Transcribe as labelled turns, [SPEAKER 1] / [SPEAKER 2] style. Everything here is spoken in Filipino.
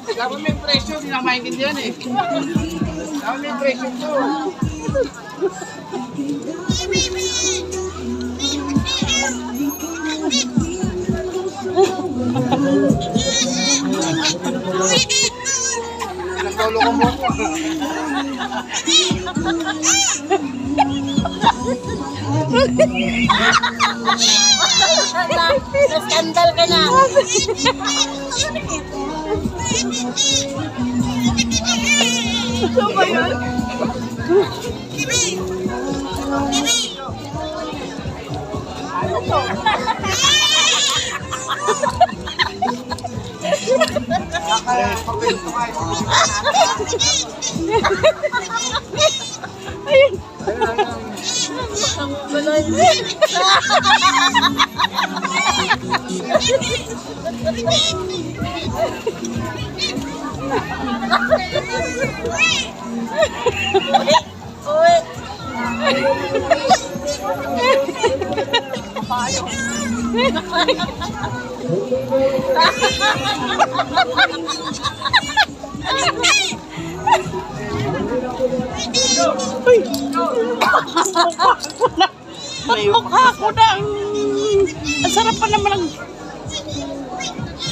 [SPEAKER 1] Dapat may presyo, hindi na maintindihan eh. Dapat may presyo to. Nagtolo ko mo ako.
[SPEAKER 2] Na-skandal ka na. Ano ba yun? Ano to? Ayun. May mukha ko na. Ang sarap pa naman ang